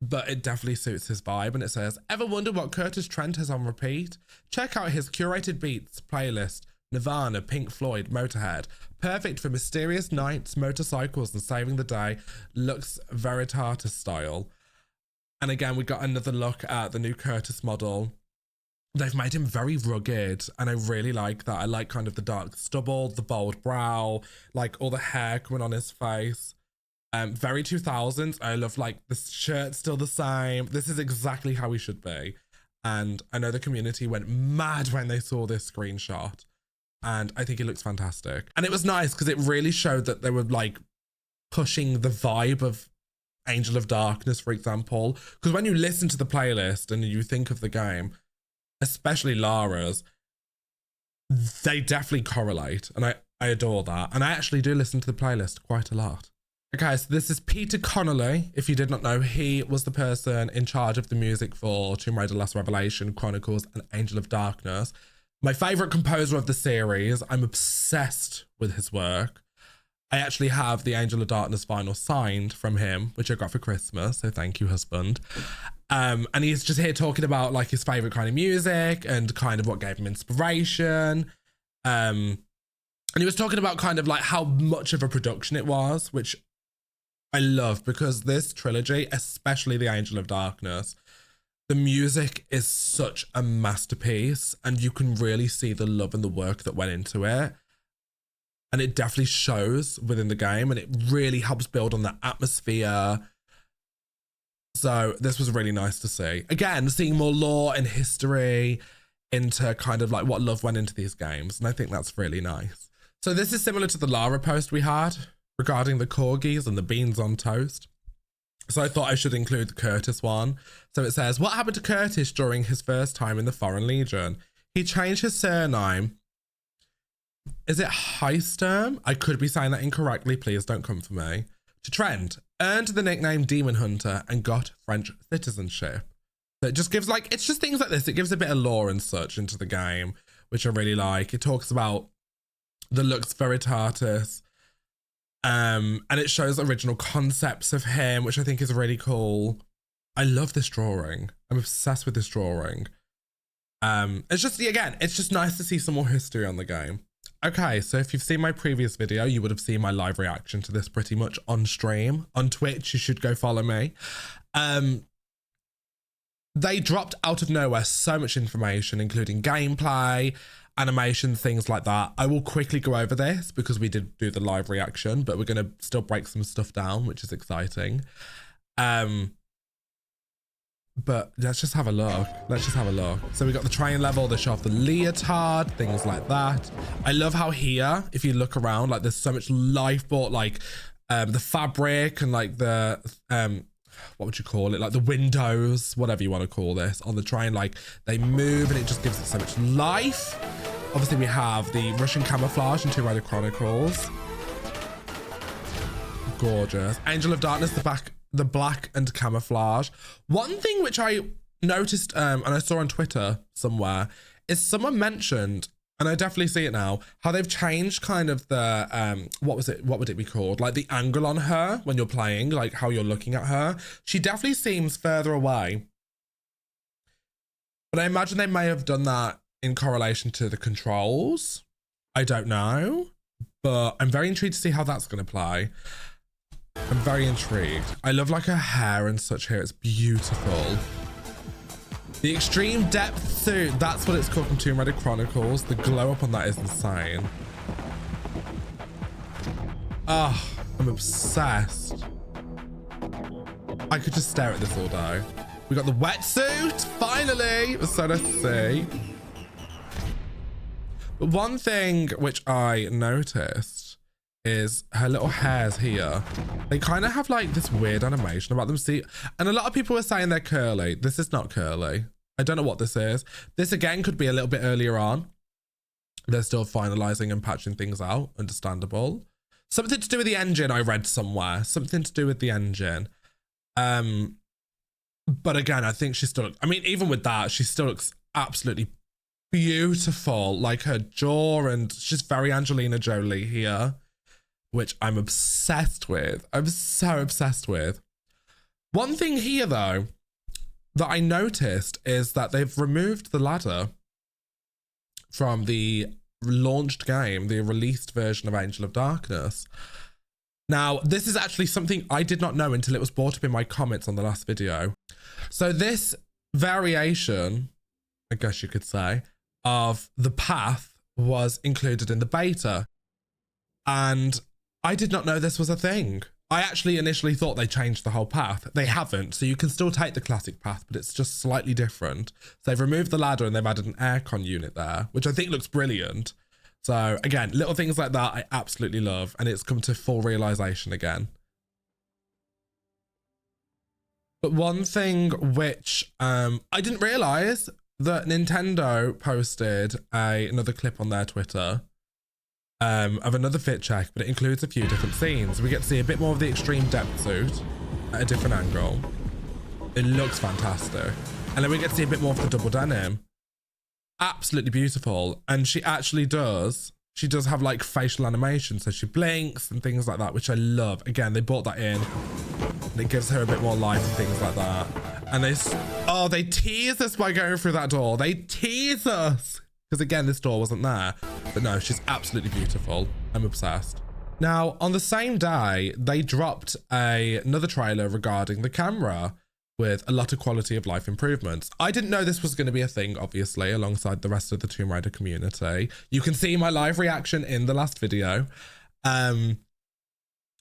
but it definitely suits his vibe. And it says, ever wonder what Kurtis Trent has on repeat? Check out his curated beats playlist. Nirvana, Pink Floyd, Motorhead. Perfect for mysterious nights, motorcycles, and saving the day. Looks Veritatis style. And again, we got another look at the new Kurtis model. They've made him very rugged, and I really like that. I like kind of the dark stubble, the bold brow, like all the hair coming on his face. Very 2000s. I love like the shirt's still the same. This is exactly how he should be. And I know the community went mad when they saw this screenshot. And I think it looks fantastic. And it was nice because it really showed that they were like pushing the vibe of Angel of Darkness, for example. Because when you listen to the playlist and you think of the game, especially Lara's, they definitely correlate. And I adore that. And I actually do listen to the playlist quite a lot. Okay, so this is Peter Connolly. If you did not know, he was the person in charge of the music for Tomb Raider: Last Revelation, Chronicles, and Angel of Darkness. My favorite composer of the series. I'm obsessed with his work. I actually have the Angel of Darkness vinyl signed from him, which I got for Christmas. So thank you, husband. And he's just here talking about like his favorite kind of music and kind of what gave him inspiration. And he was talking about kind of like how much of a production it was, which I love, because this trilogy, especially the Angel of Darkness, the music is such a masterpiece, and you can really see the love and the work that went into it. And it definitely shows within the game, and it really helps build on that atmosphere. So this was really nice to see. Again, seeing more lore and history into kind of like what love went into these games. And I think that's really nice. So this is similar to the Lara post we had regarding the corgis and the beans on toast. So I thought I should include the Kurtis one. So it says, what happened to Kurtis during his first time in the Foreign Legion? He changed his surname. Is it Heistem? I could be saying that incorrectly. Please don't come for me. To Trent, earned the nickname Demon Hunter and got French citizenship. So it just gives like, it's just things like this. It gives a bit of lore and such into the game, which I really like. It talks about the Lux Veritatis. And it shows original concepts of him, which I think is really cool. I love this drawing. I'm obsessed with this drawing. It's just, again, it's just nice to see some more history on the game. Okay, so if you've seen my previous video, you would have seen my live reaction to this pretty much on stream. On Twitch, you should go follow me. They dropped out of nowhere so much information, including gameplay, animation, things like that. I will quickly go over this because we did do the live reaction, but we're going to still break some stuff down, which is exciting. But let's just have a look. Let's just have a look. So we got the train level, they show off the leotard, things like that. I love how here, if you look around, like there's so much life brought, like the fabric and like the, what would you call it? Like the windows, whatever you want to call this on the train, like they move and it just gives it so much life. Obviously we have the Russian camouflage in Tomb Raider Chronicles. Gorgeous. Angel of Darkness, the black and camouflage. One thing which I noticed and I saw on Twitter somewhere is someone mentioned, and I definitely see it now, how they've changed kind of the what would it be called, like the angle on her when you're playing, like how you're looking at her. She definitely seems further away, but I imagine they may have done that in correlation to the controls. I don't know, but I'm very intrigued to see how that's going to play. I'm very intrigued. I love like her hair and such here. It's beautiful. The extreme depth suit, that's what it's called from Tomb Raider Chronicles. The glow up on that is insane. Oh, I'm obsessed. I could just stare at this all day. We got the wetsuit, finally. It was so nice to see. But one thing which I noticed is her little hairs here. They kind of have like this weird animation about them. See, and a lot of people are saying they're curly. This is not curly. I don't know what this is. This again could be a little bit earlier on. They're still finalizing and patching things out. Understandable. Something to do with the engine, I read somewhere. Something to do with the engine. But again, I think she still, I mean, even with that, she still looks absolutely beautiful. Like her jaw, and she's very Angelina Jolie here, which I'm obsessed with. I'm so obsessed with. One thing here, though, that I noticed is that they've removed the ladder from the launched game, the released version of Angel of Darkness. Now, this is actually something I did not know until it was brought up in my comments on the last video. So this variation, I guess you could say, of the path was included in the beta. And I did not know this was a thing. I actually initially thought they changed the whole path. They haven't, so you can still take the classic path, but it's just slightly different. So they've removed the ladder and they've added an aircon unit there, which I think looks brilliant. So again, little things like that I absolutely love, and it's come to full realization again. But one thing which I didn't realize, that Nintendo posted another clip on their Twitter of another fit check, but it includes a few different scenes. We get to see a bit more of the extreme depth suit at a different angle. It looks fantastic. And then we get to see a bit more of the double denim. Absolutely beautiful. And she actually does, she does have like facial animation, so she blinks and things like that, which I love. Again, they brought that in and it gives her a bit more life and things like that. And they tease us by going through that door. They tease us. Because again, this door wasn't there. But no, she's absolutely beautiful. I'm obsessed. Now, on the same day, they dropped another trailer regarding the camera with a lot of quality of life improvements. I didn't know this was going to be a thing, obviously, alongside the rest of the Tomb Raider community. You can see my live reaction in the last video.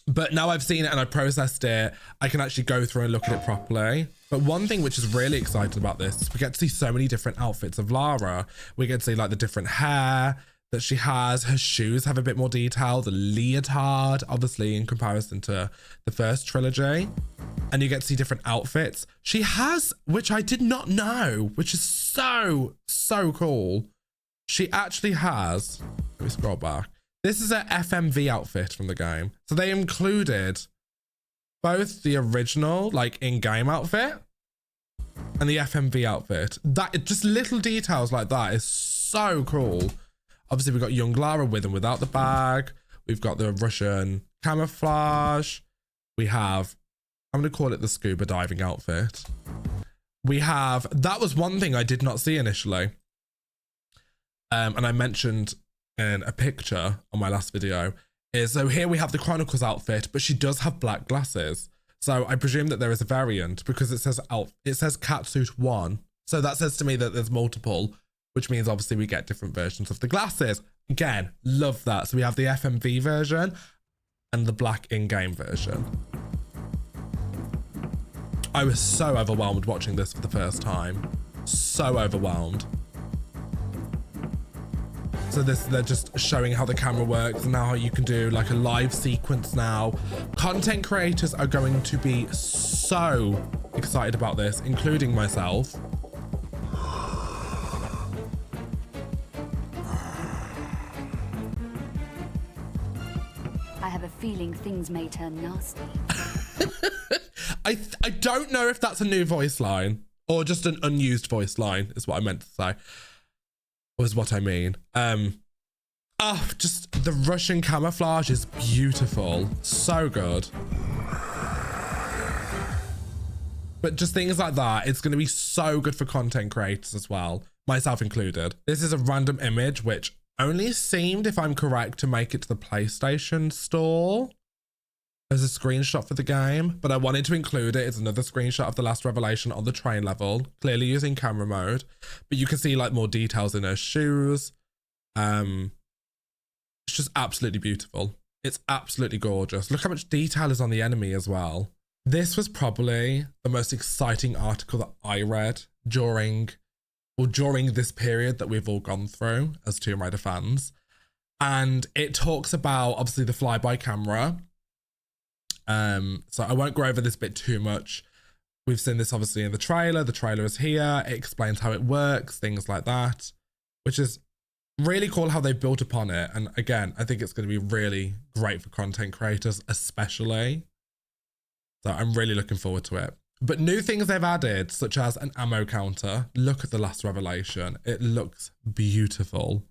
But now I've seen it and I processed it, I can actually go through and look at it properly. But one thing which is really exciting about this is we get to see so many different outfits of Lara. We get to see like the different hair, that she has. Her shoes have a bit more detail. The leotard, obviously, in comparison to the first trilogy. And you get to see different outfits. She has, which I did not know, which is so cool. She actually has, let me scroll back. This is an FMV outfit from the game. So they included both the original, like in-game outfit and the FMV outfit. That, just little details like that is so cool. Obviously, we've got young Lara with and without the bag. We've got the Russian camouflage. We have, I'm going to call it the scuba diving outfit. We have, that was one thing I did not see initially. And I mentioned in a picture on my last video, is so here we have the Chronicles outfit, but she does have black glasses. So I presume that there is a variant because it says catsuit 1. So that says to me that there's multiple, which means obviously we get different versions of the glasses. Again, love that. So we have the FMV version and the black in-game version. I was so overwhelmed watching this for the first time. So overwhelmed. So they're just showing how the camera works and how you can do like a live sequence now. Content creators are going to be so excited about this, including myself. I have a feeling things may turn nasty. I don't know if that's a new voice line or just an unused voice line is what I meant to say. Was what I mean. Just the Russian camouflage is beautiful. So good. But just things like that, it's going to be so good for content creators as well, myself included. This is a random image which only seemed, if I'm correct, to make it to the PlayStation store as a screenshot for the game, but I wanted to include it. It's another screenshot of the last revelation on the train level, clearly using camera mode, but you can see like more details in her shoes. It's just absolutely beautiful. It's absolutely gorgeous. Look how much detail is on the enemy as well. This was probably the most exciting article that I read during this period that we've all gone through as Tomb Raider fans. And it talks about obviously the flyby camera. So I won't go over this bit too much. We've seen this obviously in the trailer. The trailer is here. It explains how it works, things like that, which is really cool how they built upon it. And again, I think it's going to be really great for content creators, especially. So I'm really looking forward to it. But new things they've added, such as an ammo counter. Look at the last revelation. It looks beautiful.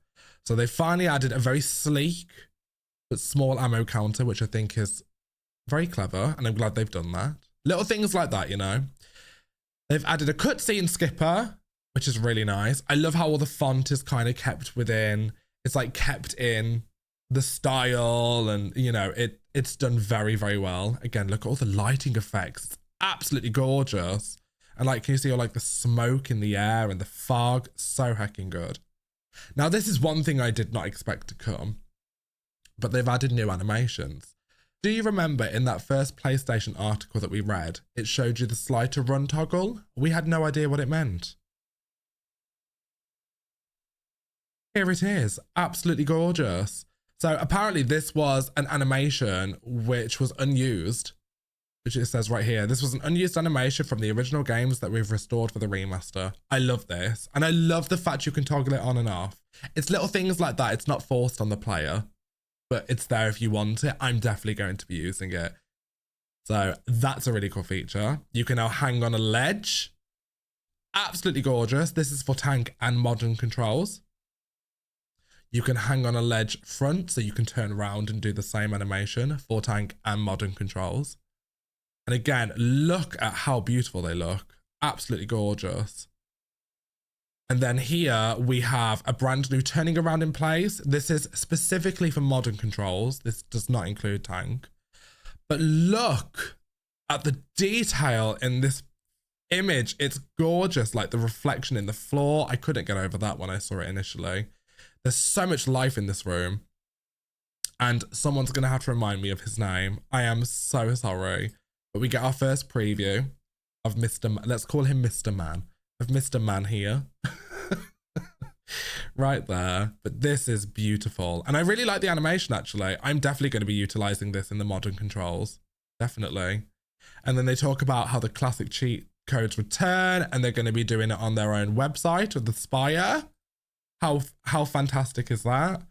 So they finally added a very sleek but small ammo counter, which I think is very clever, and I'm glad they've done that. Little things like that, you know. They've added a cutscene skipper, which is really nice. I love how all the font is kind of kept within. It's like kept in the style, and you know, it's done very, very well. Again, look at all the lighting effects. It's absolutely gorgeous. And like, can you see all like the smoke in the air and the fog? So hecking good. Now, this is one thing I did not expect to come, but they've added new animations. Do you remember in that first PlayStation article that we read, it showed you the slide to run toggle? We had no idea what it meant. Here it is, absolutely gorgeous. So apparently this was an animation which was unused, which it says right here. This was an unused animation from the original games that we've restored for the remaster. I love this. And I love the fact you can toggle it on and off. It's little things like that. It's not forced on the player, but it's there if you want it. I'm definitely going to be using it. So that's a really cool feature. You can now hang on a ledge. Absolutely gorgeous. This is for tank and modern controls. You can hang on a ledge front, so you can turn around and do the same animation for tank and modern controls. And again, look at how beautiful they look. Absolutely gorgeous. And then here we have a brand new turning around in place. This is specifically for modern controls. This does not include tank. But look at the detail in this image. It's gorgeous, like the reflection in the floor. I couldn't get over that when I saw it initially. There's so much life in this room. And someone's going to have to remind me of his name. I am so sorry. But we get our first preview of Mr. Let's call him Mr. Man. Of Mr. Man here. right there. But this is beautiful. And I really like the animation, actually. I'm definitely going to be utilizing this in the modern controls. Definitely. And then they talk about how the classic cheat codes return and they're going to be doing it on their own website with the Spire. How fantastic is that?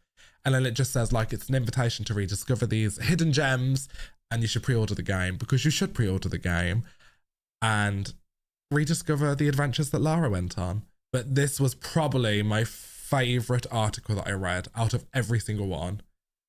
And then it just says like it's an invitation to rediscover these hidden gems and you should pre-order the game, because you should pre-order the game and rediscover the adventures that Lara went on. But this was probably my favorite article that I read out of every single one.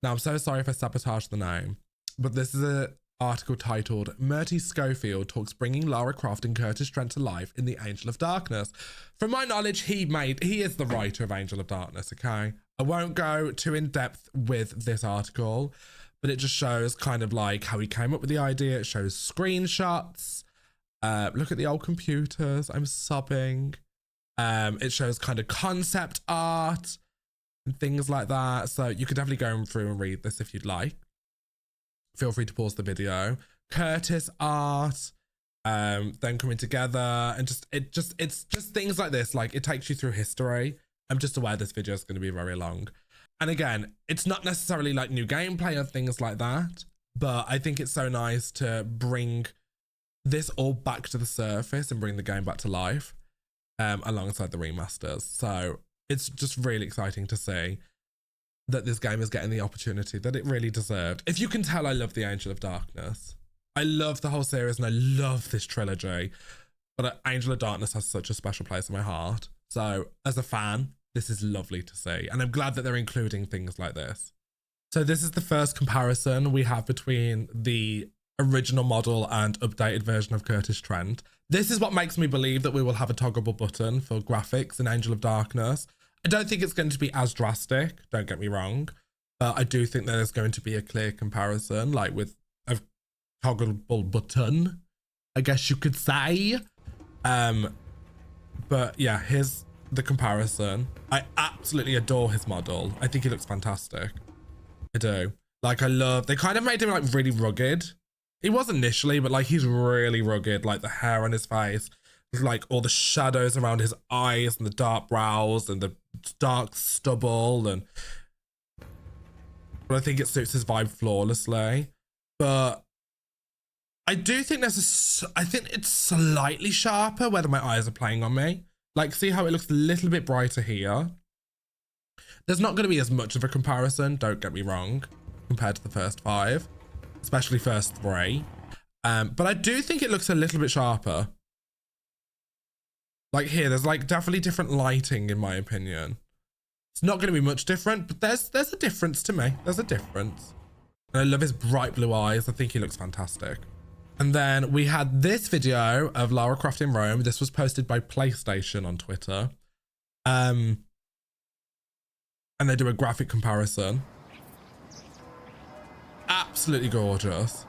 Now, I'm so sorry if I sabotaged the name, but this is an article titled Murty Schofield Talks Bringing Lara Croft and Kurtis Trent to Life in the Angel of Darkness. From my knowledge, he is the writer of Angel of Darkness, okay? I won't go too in depth with this article, but it just shows kind of like how he came up with the idea. It shows screenshots. Look at the old computers. I'm sobbing. It shows kind of concept art and things like that. So you could definitely go through and read this if you'd like. Feel free to pause the video. Kurtis art, then coming together, and it's just things like this. Like, it takes you through history. I'm just aware this video is going to be very long. And again, it's not necessarily like new gameplay or things like that, but I think it's so nice to bring this all back to the surface and bring the game back to life alongside the remasters. So it's just really exciting to see that this game is getting the opportunity that it really deserved. If you can tell, I love the Angel of Darkness. I love the whole series and I love this trilogy, but Angel of Darkness has such a special place in my heart. So as a fan, this is lovely to see. And I'm glad that they're including things like this. So this is the first comparison we have between the original model and updated version of Kurtis Trent. This is what makes me believe that we will have a toggleable button for graphics in Angel of Darkness. I don't think it's going to be as drastic, don't get me wrong, but I do think there's going to be a clear comparison, like with a toggleable button, I guess you could say. But yeah, here's the comparison. I absolutely adore his model. I think he looks fantastic. I do. Like, I love, they kind of made him like really rugged. He was initially, but like he's really rugged, like the hair on his face, like all the shadows around his eyes and the dark brows and the dark stubble, and but I think it suits his vibe flawlessly. But I do think I think it's slightly sharper whether my eyes are playing on me. Like, see how it looks a little bit brighter here? There's not going to be as much of a comparison, don't get me wrong, compared to the first 5, especially first 3. But I do think it looks a little bit sharper. Like here, there's like definitely different lighting in my opinion. It's not going to be much different, but there's a difference to me. There's a difference. And I love his bright blue eyes. I think he looks fantastic. And then we had this video of Lara Croft in Rome. This was posted by PlayStation on Twitter. And they do a graphic comparison. Absolutely gorgeous.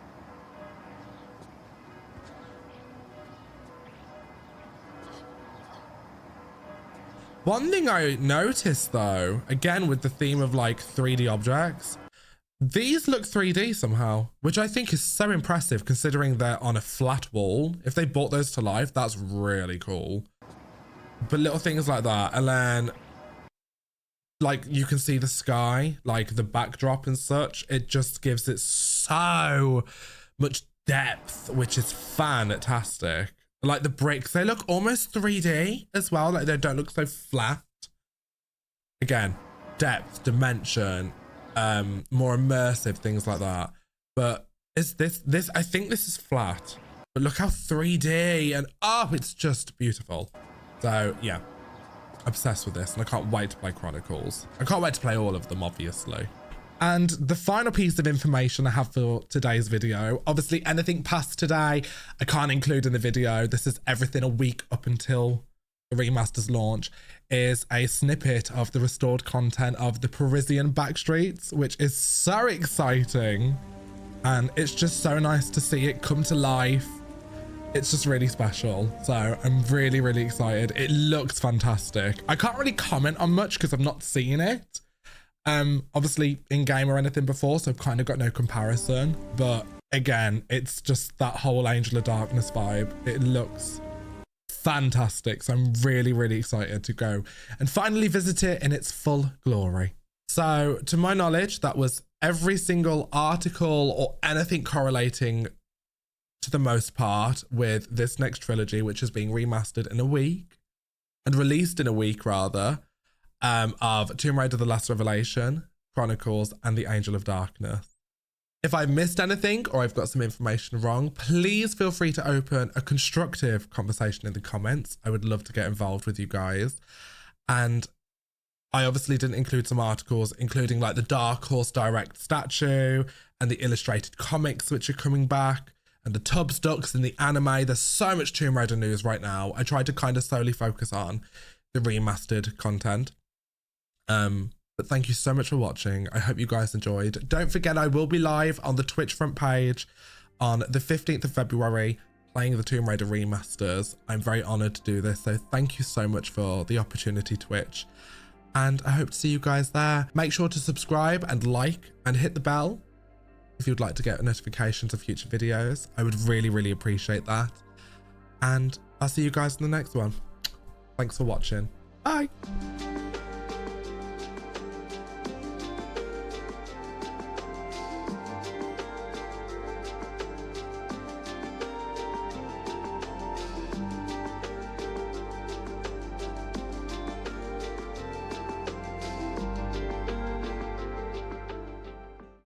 One thing I noticed though, again with the theme of like 3D objects, these look 3D somehow, which I think is so impressive considering they're on a flat wall. If they brought those to life, that's really cool. But little things like that, and then like you can see the sky, like the backdrop and such, it just gives it so much depth, which is fantastic. Like the bricks, they look almost 3D as well, like they don't look so flat. Again, depth, dimension, more immersive, things like that. But is this I think this is flat, but look how 3D, and oh, it's just beautiful. So yeah, obsessed with this, and I can't wait to play Chronicles. I can't wait to play all of them, obviously. And the final piece of information I have for today's video, obviously anything past today, I can't include in the video. This is everything a week up until the remasters launch, is a snippet of the restored content of the Parisian backstreets, which is so exciting. And it's just so nice to see it come to life. It's just really special. So I'm really, really excited. It looks fantastic. I can't really comment on much because I've not seen it. Obviously in game or anything before, so I've kind of got no comparison, but again, it's just that whole Angel of Darkness vibe. It looks fantastic. So I'm really, really excited to go and finally visit it in its full glory. So to my knowledge, that was every single article or anything correlating to the most part with this next trilogy, which is being remastered in a week and released in a week rather, of Tomb Raider: The Last Revelation, Chronicles, and The Angel of Darkness. If I missed anything or I've got some information wrong, please feel free to open a constructive conversation in the comments. I would love to get involved with you guys. And I obviously didn't include some articles, including like the Dark Horse Direct statue and the illustrated comics, which are coming back, and the Tubbs Ducks in the anime. There's so much Tomb Raider news right now. I tried to kind of solely focus on the remastered content. But thank you so much for watching. I hope you guys enjoyed. Don't forget, I will be live on the Twitch front page on the 15th of February playing the Tomb Raider remasters. I'm very honored to do this. So thank you so much for the opportunity, Twitch. And I hope to see you guys there. Make sure to subscribe and like and hit the bell if you'd like to get notifications of future videos. I would really, really appreciate that. And I'll see you guys in the next one. Thanks for watching. Bye.